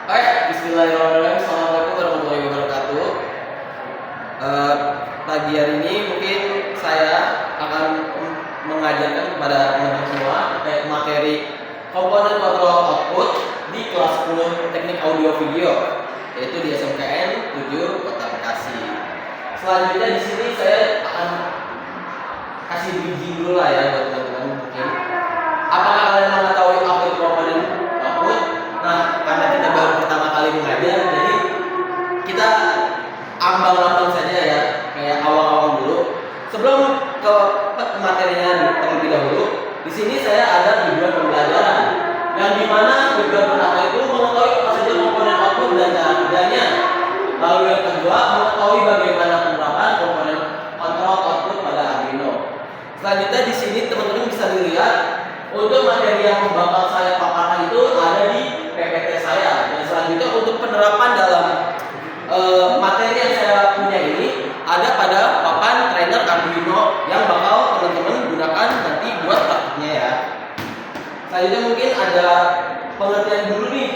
Oke, bismillahirrahmanirrahim. Assalamualaikum warahmatullahi wabarakatuh. Pagi hari ini mungkin saya akan mengajarkan kepada teman-teman semua terkait materi komponen kontrol output di kelas 10 teknik audio video, yaitu di SMKN 7 Kota Bekasi. Selanjutnya di sini saya akan kasih biji dulu lah ya buat teman-teman mungkin. Apakah kalian mengetahui apa itu komponen output? Nah, karena kita baru pertama kali mengajar, jadi kita ambang-ambang saja ya, kayak awal-awal dulu. Sebelum ke materinya terlebih dahulu, di sini saya ada tujuan pembelajaran, yang dimana tujuan pertama itu mengetahui apa saja komponen output dan cara kerjanya. Lalu yang kedua, mengetahui bagaimana penerapan komponen kontrol output pada Arduino. Selanjutnya di sini teman-teman bisa dilihat untuk materi yang bakal saya paparkan itu ada di PPT saya. Dan selanjutnya untuk penerapan dalam materi yang saya punya ini ada pada papan trainer Arduino yang bakal teman-teman gunakan nanti buat praktiknya ya. Selanjutnya mungkin ada pengertian dulu nih.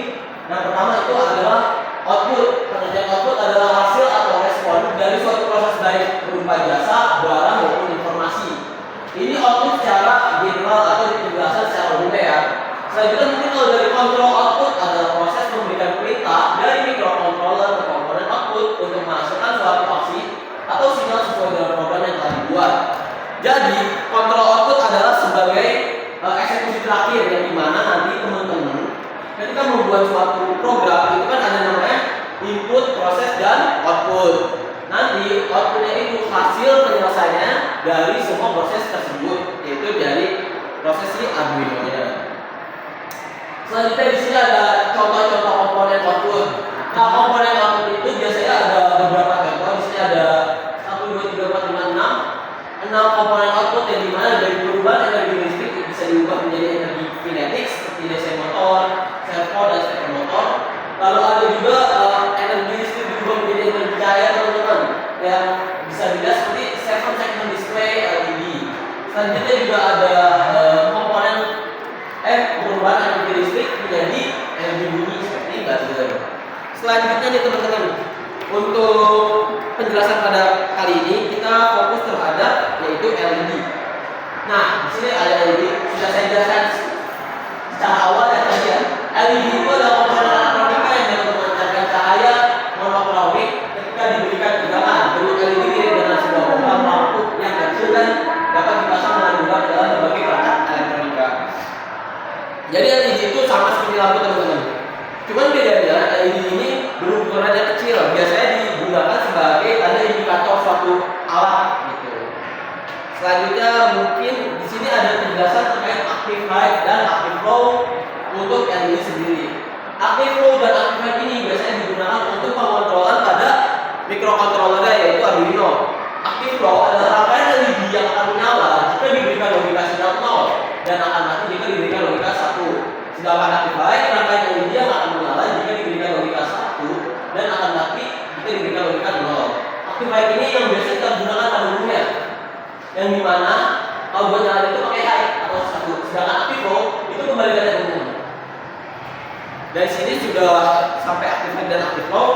Yang pertama itu adalah output. Pengertian output adalah hasil atau respon dari suatu proses baik berupa jasa, barang maupun informasi. Ini output secara general atau penjelasan secara umum ya. Selanjutnya mungkin kalau dari control output adalah proses memberikan perintah dari microcontroller ke komponen output untuk menghasilkan suatu aksi atau sinyal sesuai dengan program yang telah dibuat. Jadi control output adalah sebagai eksekusi terakhir yang dimana nanti teman-teman ketika membuat suatu program itu kan ada namanya input, proses, dan output. Nanti outputnya itu hasil penyelesaiannya dari semua proses tersebut, yaitu dari proses si Arduino-nya. Selanjutnya di sini ada contoh-contoh komponen output. Nah, komponen output itu biasanya ada beberapa contoh. Di sini ada 1, 2, 3, 4, 5, 6 komponen output yang dimana dari perubahan energi listrik bisa diubah menjadi energi kinetik seperti DC motor, servo, dan stepper motor. Lalu ada juga energi listrik diubah menjadi energi cahaya teman-teman yang bisa dilihat seperti 7 segment display LED. Selanjutnya juga ada komponen perubahan energi listrik menjadi energi bunyi seperti buzzer. Selanjutnya nih teman-teman, untuk penjelasan pada kali ini kita fokus terhadap yaitu LED. Nah, di sini ada LED, sudah saya jelaskan secara awal ya tadi ya. LED itu adalah komponen elektronika yang dapat memancarkan cahaya monokronik ketika diberikan tegangan. Bentuk LED mirip dengan sebuah bohlam lampu yang kecil dan dapat dipasang dengan mudah ke dalam berbagai perangkat elektronika. Jadi LED itu sama seperti lampu teman-teman. Cuman bedanya LED ini berukurannya kecil, biasanya digunakan sebagai tanda indikator suatu alat gitu. Selanjutnya mungkin di sini ada penjelasan terkait active high dan active low untuk LED sendiri. Active low dan active high ini biasanya digunakan untuk pengontrolan pada microcontrollernya yaitu Arduino. Active low adalah rangkaian LED yang akan menyala jika diberikan logika sinyal 0 dan akan mati jika diberikan logika 1. Sedangkan active high rangkaian LED yang akan menyala jika diberikan logika 1 dan akan mati jika diberikan logika 0. Active high ini yang biasa kita gunakan pada umumnya, yang dimana kalau buat nyala itu pakai high atau 1. Sedangkan active low itu kembaliannya umum. Dari sini sudah sampai active high dan active low.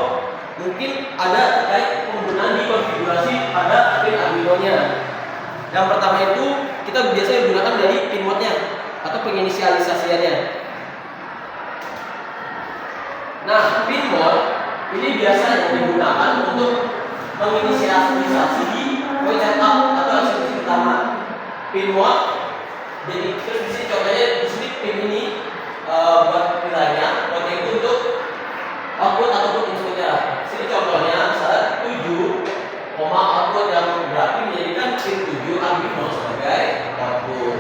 Mungkin ada terkait penggunaan di konfigurasi pada pin Arduino-nya. Yang pertama itu kita biasanya gunakan dari pin mode-nya atau penginisialisasiannya. Nah, pin mode ini biasanya digunakan untuk menginisialisasi di point setup atau eksekusi pertama. Pin mode, jadi terus di sini contohnya di sini pin ini buat nilainya, mode itu untuk output ataupun inputnya. Sini contohnya misalnya 7, output yang berarti menjadikan pin 7 Arduino sebagai output.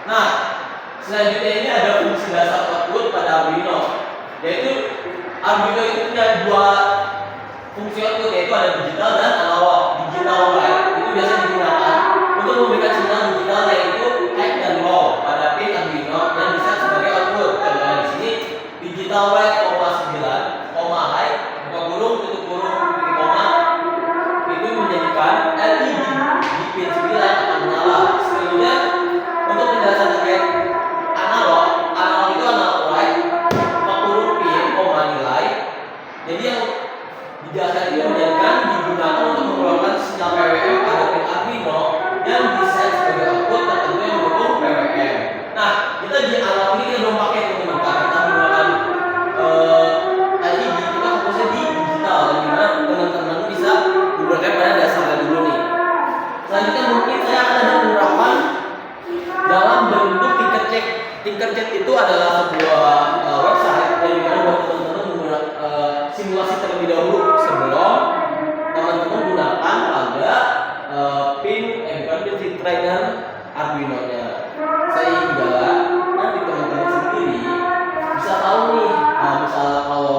Nah, selanjutnya ini ada fungsi dasar output pada Arduino, yaitu Arduino itu punya dua fungsi output, yaitu ada digital dan analog. Digital light itu biasa digunakan untuk memberikan sinyal digital yaitu high dan low pada pin Arduino yang bisa sebagai output. Contohnya di sini digital light 9, high, buka kurung, tutup kurung, titik koma, itu menjadikan LED di pin 9 akan menyala. Selanjutnya Tinkercad itu adalah sebuah website yang dimana buat teman-teman menggunakan simulasi terlebih dahulu sebelum teman-teman gunakan pada pin trainer Arduino-nya, sehingga nanti teman-teman sendiri bisa tahu nih, misalnya kalau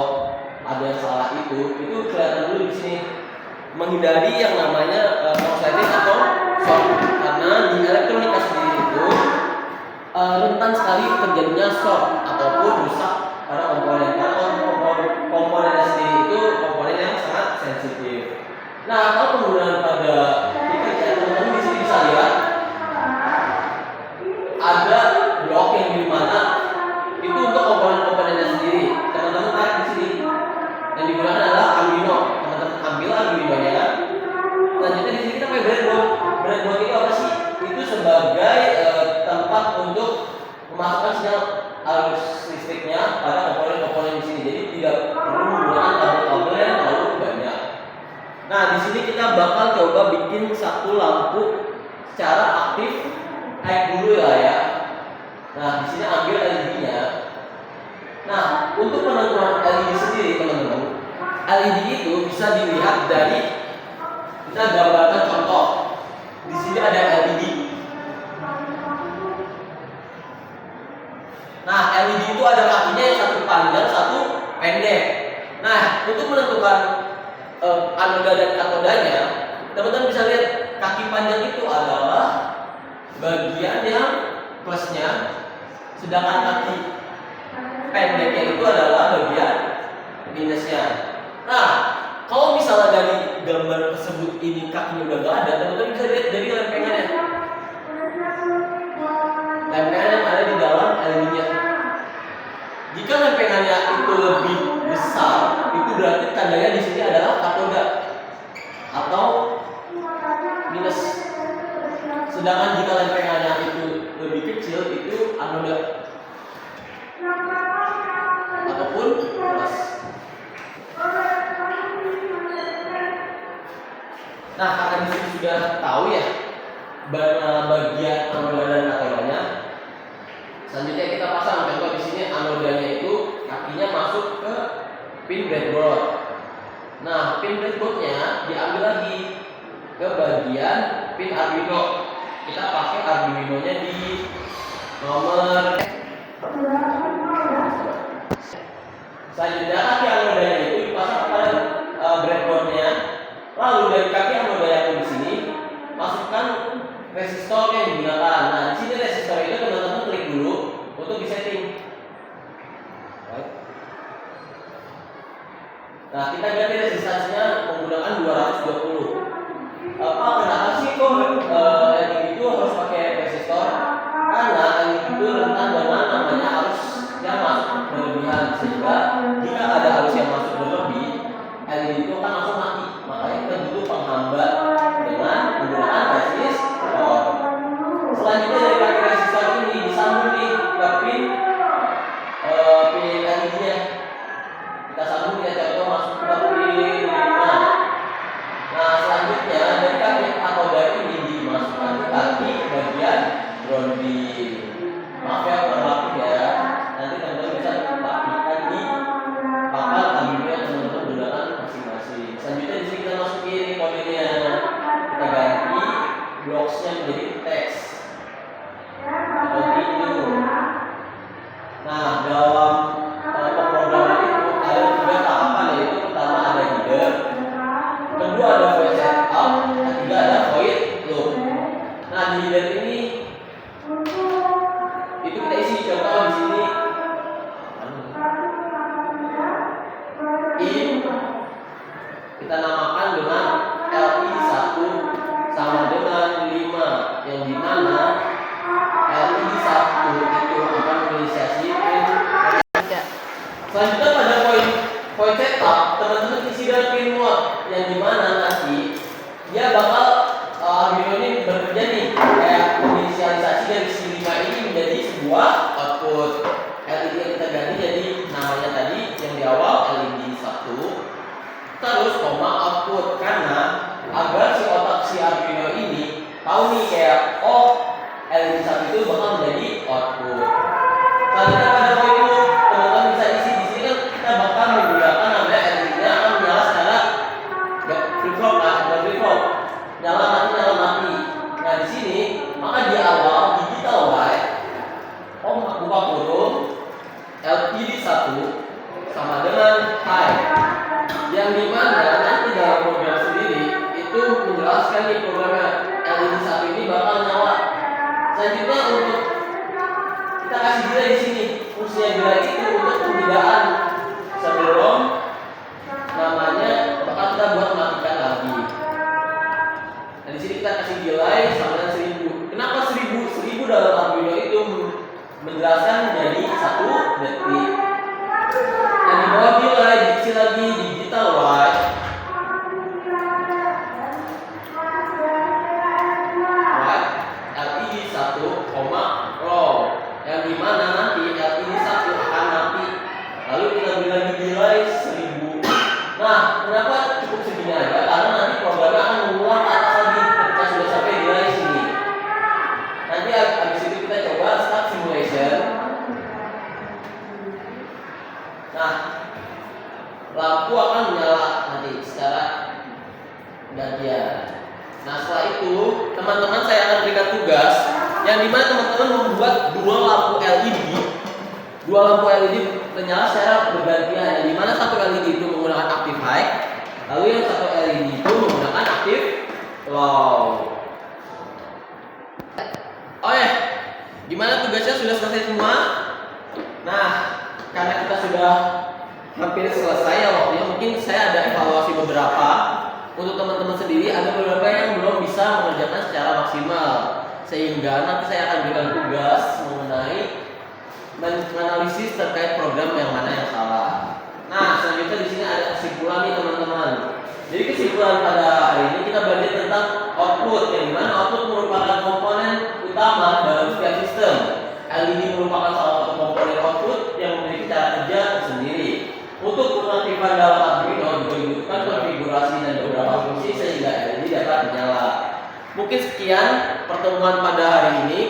ada yang salah itu kelihatan dulu di sini, menghindari yang namanya korsleting atau short, karena di elektronika sendiri itu rentan sekali terjadinya short ataupun rusak pada komponen, karena komponennya sendiri itu komponen yang sangat sensitif. Nah, kalau penggunaan pada teman-teman di sini bisa lihat ada blok yang dimana itu untuk komponen-komponennya sendiri. Teman-teman tarik di sini. Yang digunakan adalah Arduino. Teman-teman ambil Arduino-nya. Selanjutnya di sini kita pakai breadboard. Breadboard itu apa sih? Itu sebagai tempat untuk memasukkan sinyal arus listriknya pada komponen-komponen di sini. Jadi tidak perlu menggunakan kabel-kabel yang terlalu banyak. Nah, di sini kita bakal coba bikin satu lampu secara aktif kayak dulu ya. Nah, di sini ambil LED-nya. Nah, untuk penentuan LED sendiri teman-teman, LED itu bisa dilihat dari, kita gambarkan contoh. Di sini ada LED. Nah, LED itu ada kakinya yang satu panjang, satu pendek. Nah, untuk menentukan anoda dan katodanya, teman-teman bisa lihat kaki panjang itu adalah bagian yang plusnya, sedangkan kaki pendeknya itu adalah bagian minusnya. Nah, kalau misalnya dari gambar tersebut ini kakinya udah gak ada, teman-teman bisa lihat dari lempengannya. Lempengan yang ada di dalam LED-nya. Jika lempengannya itu lebih besar, itu berarti tandanya di sini adalah katoda atau minus. Sedangkan jika lempengannya itu lebih kecil, itu anoda ataupun plus. Nah, karena di sini sudah tahu ya bagian anoda dan katodanya. Selanjutnya kita pasang. Contoh di sini anodanya itu kakinya masuk ke pin breadboard. Nah, pin breadboardnya diambil lagi ke bagian pin Arduino. Kita pakai Arduino-nya di nomor. Selanjutnya kaki anodanya itu dipasang pada breadboard-nya. Lalu dari kaki anoda yang di sini masukkan resistor yang digunakan. Nah, di sini resistor itu teman-teman klik dulu untuk disetting. Nah, kita ganti resistansinya menggunakan 220. Kenapa sih kok LED itu harus pakai resistor? Karena LED itu rentan dengan namanya arus yang masuk berlebihan, sehingga jika ada arus yang masuk berlebih, LED itu akan langsung mati. Makanya kita butuh penghambat dengan menggunakan resistor. Selanjutnya dari kaki resistor ini disambung nih ke pin LED-nya. Kita sambung, kita contoh masuk ke pin 5. Nah, selanjutnya dari kaki katoda ini dimasukkan ke kaki bagian grounding. Maaf ya kurang rapi ya. Nanti teman-teman bisa rapikan di pangkal Arduino yang teman-teman gunakan masing-masing. Selanjutnya di sini kita masukin kodenya. Kita ganti blocksnya menjadi teks. Continue. Nah, dalam pemrograman itu ada 3 tahapan, yaitu pertama ada header, kedua ada void setup, ketiga ada void loop. Nah, di header ini itu kita isi contoh di sini in, kita namakan dengan LI1 sama dengan 5, yang dimana LI1 itu akan menginisiasi pin. Selanjutnya pada void setup, teman-teman isi dengan pin mode, yang dimana nanti dia bakal Arduino ini bekerja nih kayak menginisialisasi dari si 5 ini menjadi sebuah output. LED yang kita ganti jadi namanya tadi yang di awal LED 1 terus koma output, karena agar si otak si Arduino ini tahu nih kayak LED 1 itu bakal menjadi output. maka di awal digital light buka kurung LED 1 sama dengan high, yang dimana nanti dalam program sendiri itu menjelaskan nih programnya LED 1 ini bakal nyala. Selanjutnya untuk kita kasih delay di sini, fungsinya delay itu untuk pembedaan sebelum namanya bakal kita buat matikan lagi. Nah di sini kita kasih delay sama dengan 1000. Kenapa 1000? 1000 dalam Arduino itu menjelaskan jadi 1 detik. Dan di bawah delay diisi lagi digital light LED 1, low, yang dimana nanti LED 1 akan mati. Lalu kita beri lagi delay 1000. Nah, kenapa cukup segini aja? Karena nanti programnya akan mengulang ke atas lagi ketika sudah sampai delay sini. Nanti habis itu kita coba start simulation. Nah, lampu akan menyala nanti secara gantian. Nah, setelah itu teman-teman saya akan berikan tugas yang dimana teman-teman membuat dua lampu LED menyala secara bergantian. Yang dimana satu LED itu menggunakan active high, lalu yang satu LED itu menggunakan active low. Oh ya, gimana tugasnya, sudah selesai semua? Nah, karena kita sudah hampir selesai ya waktunya, mungkin saya ada evaluasi beberapa. Untuk teman-teman sendiri ada beberapa yang belum bisa mengerjakan secara maksimal, sehingga nanti saya akan berikan tugas mengenai menganalisis terkait program yang mana yang salah. Nah, selanjutnya di sini ada kesimpulan nih teman-teman. Jadi kesimpulan pada hari ini kita belajar tentang output, yang dimana output merupakan komponen utama dalam setiap sistem. LED merupakan salah satu komponen output yang memiliki cara kerja sendiri. Untuk pengaktifan dalam Arduino juga dibutuhkan konfigurasi dan beberapa fungsi sehingga LED dapat menyala. Mungkin sekian pertemuan pada hari ini.